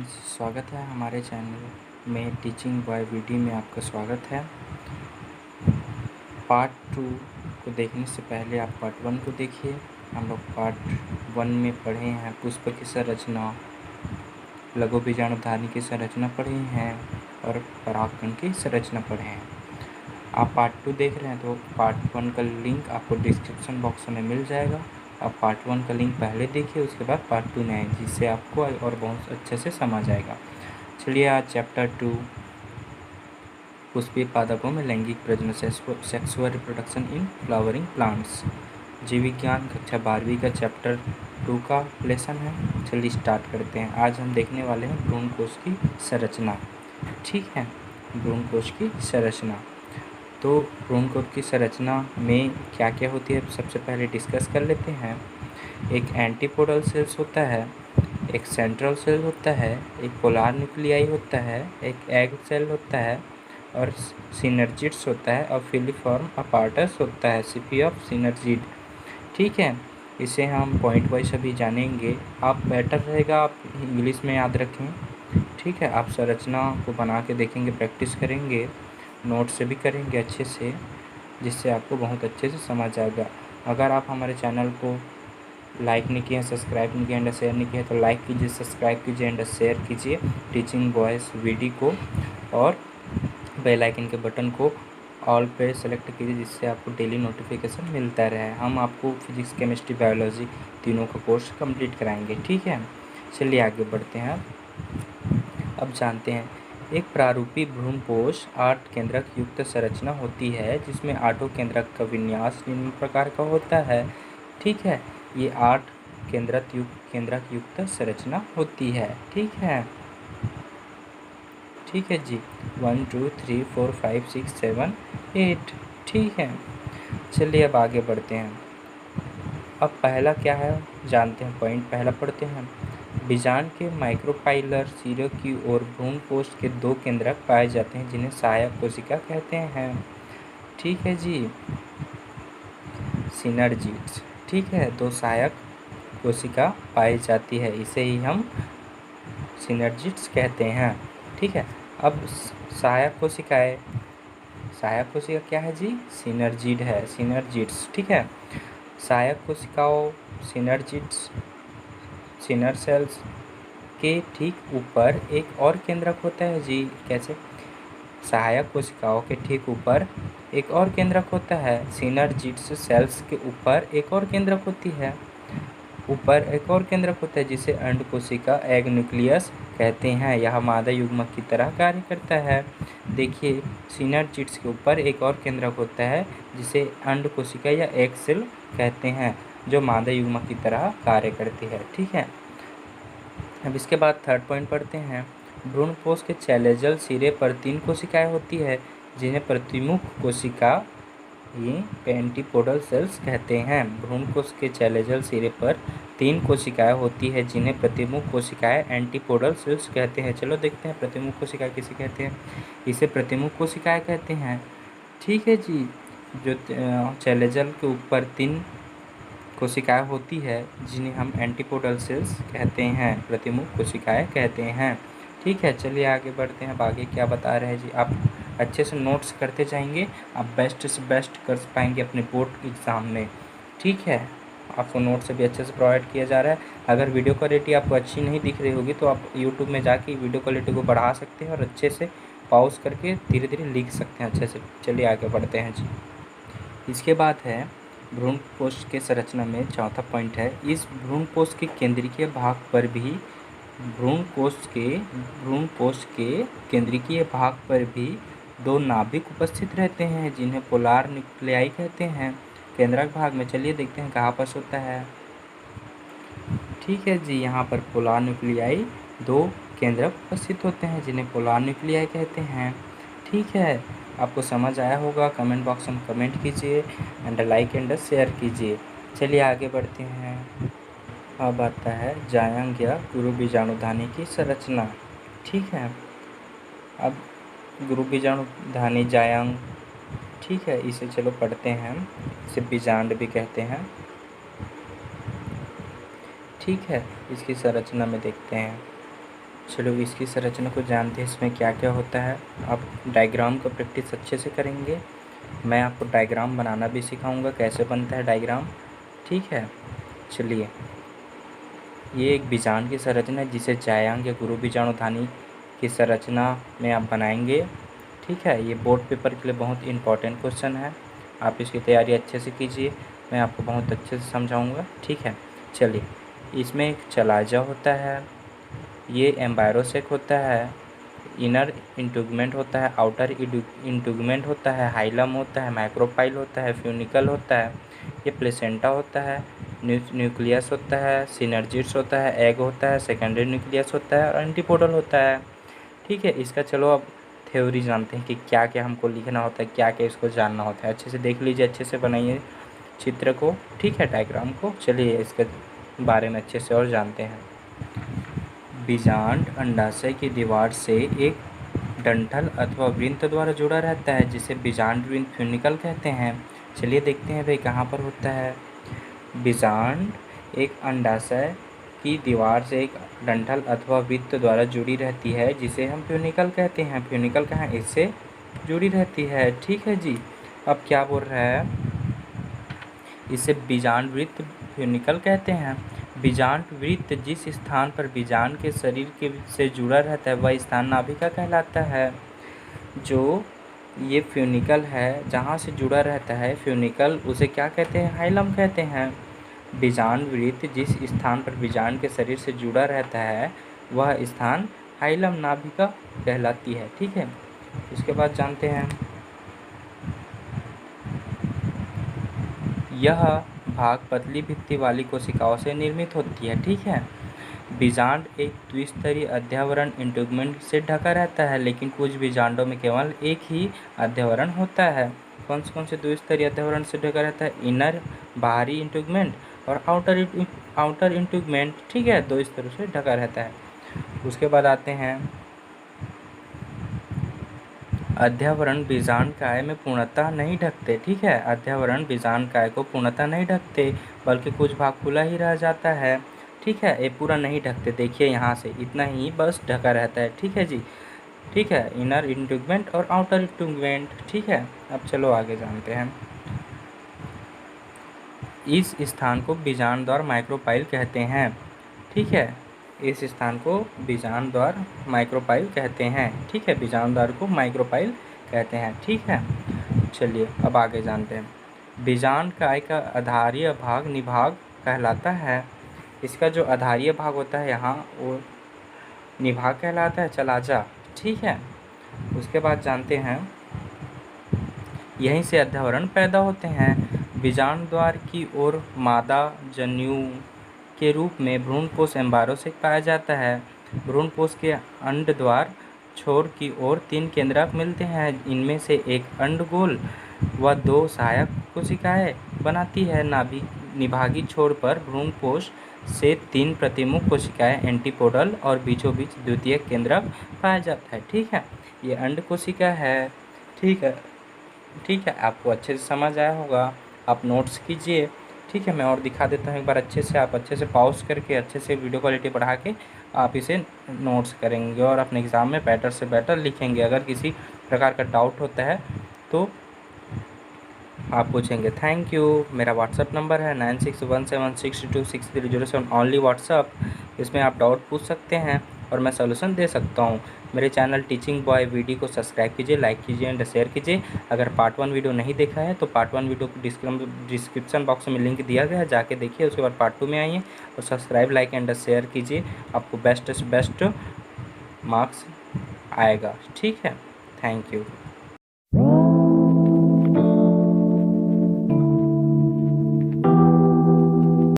Friends, स्वागत है हमारे चैनल में टीचिंग बाय वीडियो में आपका स्वागत है। पार्ट 2 को देखने से पहले आप पार्ट 1 को देखिए। हम लोग पार्ट 1 में पढ़े हैं पुष्प की संरचना, लघु बीजाणुधानी की संरचना पढ़े हैं और परागकण की संरचना पढ़े हैं। आप पार्ट 2 देख रहे हैं तो पार्ट 1 का लिंक आपको डिस्क्रिप्शन बॉक्स में मिल जाएगा। आप पार्ट 1 का लिंक पहले देखिए, उसके बाद पार्ट 2 में आए, जिससे आपको और बहुत अच्छे से समझ आएगा। चलिए आज चैप्टर 2 पुष्पीय पादपों में लैंगिक प्रजनन sexual reproduction in flowering plants, जीव विज्ञान कक्षा 12वीं का चैप्टर 2 का लेसन है। चलिए स्टार्ट करते हैं। आज हम देखने वाले हैं भ्रूणकोश की संरचना। ठीक है, भ्रूणकोश की संरचना। तो भ्रूणकोश की संरचना में क्या क्या होती है सबसे पहले डिस्कस कर लेते हैं। एक एंटीपोडल सेल्स होता है, एक सेंट्रल सेल होता है, एक पोलार न्यूक्लियाई होता है, एक एग सेल होता है और सिनर्जिड्स होता है और फिलीफॉर्म अपार्टस होता है, सीपी ऑफ सिनर्जिड। ठीक है, इसे हम पॉइंट वाइज अभी जानेंगे। आप बेटर रहेगा आप इंग्लिश में याद रखें। ठीक है, आप संरचना को बना के देखेंगे, प्रैक्टिस करेंगे, नोट से भी करेंगे अच्छे से, जिससे आपको बहुत अच्छे से समझ आएगा। अगर आप हमारे चैनल को लाइक नहीं किए हैं, सब्सक्राइब नहीं किए एंड शेयर नहीं किए तो लाइक कीजिए, सब्सक्राइब कीजिए एंड शेयर कीजिए टीचिंग बॉयज़ वीडियो को, और बेल आइकन के बटन को ऑल पे सेलेक्ट कीजिए, जिससे आपको डेली नोटिफिकेशन मिलता रहे। हम आपको फिजिक्स, केमिस्ट्री, बायोलॉजी तीनों का कोर्स कंप्लीट कराएंगे। ठीक है, चलिए आगे बढ़ते हैं। अब जानते हैं, एक प्रारूपी भ्रूणकोश 8 केंद्रक युक्त संरचना होती है, जिसमें 8 केंद्रक का विन्यास निम्न प्रकार का होता है। ठीक है, ये 8 केंद्रक युक्त संरचना होती है। ठीक है, ठीक है जी, 1 2 3 4 5 6 7 8। ठीक है, चलिए अब आगे बढ़ते हैं। अब पहला क्या है जानते हैं, पॉइंट पहला पढ़ते हैं। बीजांड के माइक्रोपाइलर सिरों की ओर भ्रूणकोश के 2 केंद्रक पाए जाते हैं, जिन्हें सहायक कोशिका कहते हैं। ठीक है जी, सिनर्जिड्स। ठीक है, 2 सहायक कोशिका पाई जाती है, इसे ही हम सिनर्जिड्स कहते हैं। ठीक है, अब सहायक कोशिका क्या है जी? सिनर्जिड है, सिनर्जिड्स। ठीक है, सहायक कोशिकाओं सिनर्जिड्स, सिनर सेल्स के ठीक ऊपर एक और केंद्रक होता है जी। कैसे? सहायक कोशिकाओं के ठीक ऊपर एक और केंद्रक होता है। सिनर्जिड्स सेल्स के ऊपर एक और केंद्रक होती है, ऊपर एक और केंद्रक होता है, जिसे अंड कोशिका, एग न्यूक्लियस कहते हैं। यह मादा युग्मक की तरह कार्य करता है। देखिए, सिनर्जिड्स के ऊपर एक और केंद्रक होता है, जिसे अंड कोशिका या एग सेल कहते हैं, जो मादा युग्मक की तरह कार्य करती है। ठीक है, अब इसके बाद थर्ड पॉइंट पढ़ते हैं। भ्रूणकोश के चैलेजल सिरे पर 3 कोशिकाएं होती है, जिन्हें प्रतिमुख कोशिका ये एंटीपोडल सेल्स कहते हैं। भ्रूणकोश के चैलेजल सिरे पर 3 कोशिकाएं होती है, जिन्हें प्रतिमुख कोशिकाएं एंटीपोडल सेल्स कहते हैं। चलो देखते हैं प्रतिमुख कोशिकाएं किसे कहते हैं। इसे प्रतिमुख कोशिकाएं कहते हैं। ठीक है जी, जो चैलेजल के ऊपर 3 कोशिकाएं होती है, जिन्हें हम एंटीपोडल सेल्स कहते हैं, प्रतिमुख कोशिकाएं कहते हैं। ठीक है, चलिए आगे बढ़ते हैं। अब आगे क्या बता रहे हैं जी, आप अच्छे से नोट्स करते जाएंगे, आप बेस्ट से बेस्ट कर पाएंगे अपने बोर्ड एग्ज़ाम में। ठीक है, आपको नोट्स भी अच्छे से प्रोवाइड किया जा रहा है। अगर वीडियो क्वालिटी आपको अच्छी नहीं दिख रही होगी तो आप यूट्यूब में जाके वीडियो क्वालिटी को बढ़ा सकते हैं और अच्छे से पॉज करके धीरे धीरे लिख सकते हैं अच्छे से। चलिए आगे बढ़ते हैं जी। इसके बाद है भ्रूणकोश के संरचना में चौथा पॉइंट है, इस भ्रूणकोश के केंद्रीय भाग पर भी भ्रूणकोश के केंद्रीय भाग पर भी 2 नाभिक उपस्थित रहते हैं, जिन्हें पोलार न्यूक्लियाई कहते हैं। केंद्रक भाग में चलिए देखते हैं कहाँ पर होता है। ठीक है जी, यहाँ पर पोलार न्यूक्लियाई 2 केंद्रक उपस्थित होते हैं, जिन्हें पोलार न्यूक्लियाई कहते हैं। ठीक है, आपको समझ आया होगा। कमेंट बॉक्स में कमेंट कीजिए एंड लाइक एंड शेयर कीजिए। चलिए आगे बढ़ते हैं। अब आता है जायंग या गुरु बीजाणुधानी की संरचना। ठीक है, अब गुरु बीजाणुधानी जायंग, ठीक है, इसे चलो पढ़ते हैं। इसे बीजांड भी कहते हैं। ठीक है, इसकी संरचना में देखते हैं। चलो इसकी संरचना को जानते हैं, इसमें क्या क्या होता है। आप डायग्राम का प्रैक्टिस अच्छे से करेंगे। मैं आपको डायग्राम बनाना भी सिखाऊंगा, कैसे बनता है डायग्राम, ठीक है। चलिए, ये एक बीजांड की संरचना है जिसे जायांग या गुरु बीजाणुधानी की संरचना में आप बनाएंगे, ठीक है। ये बोर्ड पेपर के लिए बहुत इंपॉर्टेंट क्वेश्चन है, आप इसकी तैयारी अच्छे से कीजिए, मैं आपको बहुत अच्छे से समझाऊंगा, ठीक है। चलिए, इसमें एक चलाजा होता है, ये एम्बायरोसेक होता है, इनर इंटुगमेंट होता है, आउटर इंटुगमेंट होता है, हाइलम होता है, माइक्रोपाइल होता है, फ्यूनिकल होता है, ये प्लेसेंटा होता है, न्यूक्लियस होता है, सिनर्जिड्स होता है, एग होता है, सेकेंडरी न्यूक्लियस होता है और एंटीपोडल होता है, ठीक है। इसका चलो अब थ्योरी जानते हैं कि क्या क्या हमको लिखना होता है, क्या क्या इसको जानना होता है। अच्छे से देख लीजिए, अच्छे से बनाइए चित्र को, ठीक है, डायग्राम को। चलिए इसके बारे में अच्छे से और जानते हैं। बीजांड अंडाशय की दीवार से एक डंठल अथवा वृंत द्वारा जुड़ा रहता है, जिसे बीजांड वृंत फ्यूनिकल कहते हैं। चलिए देखते हैं भाई कहाँ पर होता है। बीजांड एक अंडाशय की दीवार से एक डंठल अथवा वृत्त द्वारा जुड़ी रहती है, जिसे हम फ्यूनिकल कहते हैं। फ्यूनिकल कहाँ, इससे जुड़ी रहती है, ठीक है जी। अब क्या बोल रहा है, इसे बीजांड वृत्त फ्यूनिकल कहते हैं। बीजांड वृत्त जिस स्थान पर बीजांड के शरीर के से जुड़ा रहता है वह स्थान नाभिका कहलाता है। जो ये फ्यूनिकल है, जहाँ से जुड़ा रहता है फ्यूनिकल, उसे क्या कहते हैं, हाइलम कहते हैं। बीजांड वृत्त जिस स्थान पर बीजांड के शरीर से जुड़ा रहता है वह स्थान हाइलम नाभिका कहलाती है, ठीक है। इसके बाद जानते हैं, यह भाग पतली भित्ति वाली कोशिकाओं से निर्मित होती है, ठीक है। बीजांड एक द्विस्तरीय अध्यावरण इंटुगमेंट से ढका रहता है, लेकिन कुछ बीजांडों में केवल एक ही अध्यावरण होता है। कौन से द्विस्तरीय अध्यावरण से ढका रहता है, इनर बाहरी इंटुगमेंट और आउटर इंटुगमेंट, ठीक है, दो स्तरों से ढका रहता है। उसके बाद आते हैं, अध्यावरण बीजांड काय में पूर्णतः नहीं ढकते, ठीक है। अध्यावरण बीजांड काय को पूर्णतः नहीं ढकते, बल्कि कुछ भाग खुला ही रह जाता है, ठीक है। ये पूरा नहीं ढकते, देखिए यहाँ से इतना ही बस ढका रहता है, ठीक है जी, ठीक है। इनर इंटुगमेंट और आउटर इंटुगमेंट, ठीक है। अब चलो आगे जानते हैं। इस स्थान को बीजांड द्वार माइक्रोपाइल कहते हैं, ठीक है। इस स्थान को बीजांड द्वार माइक्रोपाइल कहते हैं, ठीक है। बीजांड द्वार को माइक्रोपाइल कहते हैं, ठीक है। चलिए अब आगे जानते हैं। बीजांड काय का आधारीय भाग निभाग कहलाता है। इसका जो आधारीय भाग होता है यहाँ, वो निभाग कहलाता है, चलाजा, ठीक है। उसके बाद जानते हैं, यहीं से अध्यावरण पैदा होते हैं। बीजांड द्वार की ओर मादा जन्यु के रूप में भ्रूणपोष एम्बायरोसेक पाया जाता है। भ्रूणपोष के अंड द्वार छोर की ओर 3 केंद्रक मिलते हैं, इनमें से एक अंडगोल व 2 सहायक कोशिकाएं बनाती है। निभागी छोर पर भ्रूणपोष से 3 प्रतिमुख कोशिकाएं एंटीपोडल और बीचों बीच द्वितीय केंद्रक पाया जाता है, ठीक है। ये अंड कोशिका है, ठीक है, ठीक है। आपको अच्छे से समझ आया होगा, आप नोट्स कीजिए, ठीक है। मैं और दिखा देता हूँ एक बार अच्छे से, आप अच्छे से पॉज करके अच्छे से वीडियो क्वालिटी बढ़ा के आप इसे नोट्स करेंगे और अपने एग्ज़ाम में बेटर से बेटर लिखेंगे। अगर किसी प्रकार का डाउट होता है तो आप पूछेंगे। Thank you. मेरा व्हाट्सअप नंबर है 9617626307, ओनली व्हाट्सअप। इसमें आप डाउट पूछ सकते हैं और मैं सॉल्यूशन दे सकता हूँ। मेरे चैनल टीचिंग बॉय वीडी को सब्सक्राइब कीजिए, लाइक कीजिए एंड शेयर कीजिए। अगर पार्ट 1 वीडियो नहीं देखा है तो पार्ट 1 वीडियो को डिस्क्रिप्शन बॉक्स में लिंक दिया गया है, जाके देखिए। उसके बाद पार्ट 2 में आइए और सब्सक्राइब, लाइक एंड शेयर कीजिए, आपको बेस्ट से बेस्ट मार्क्स आएगा, ठीक है। Thank you.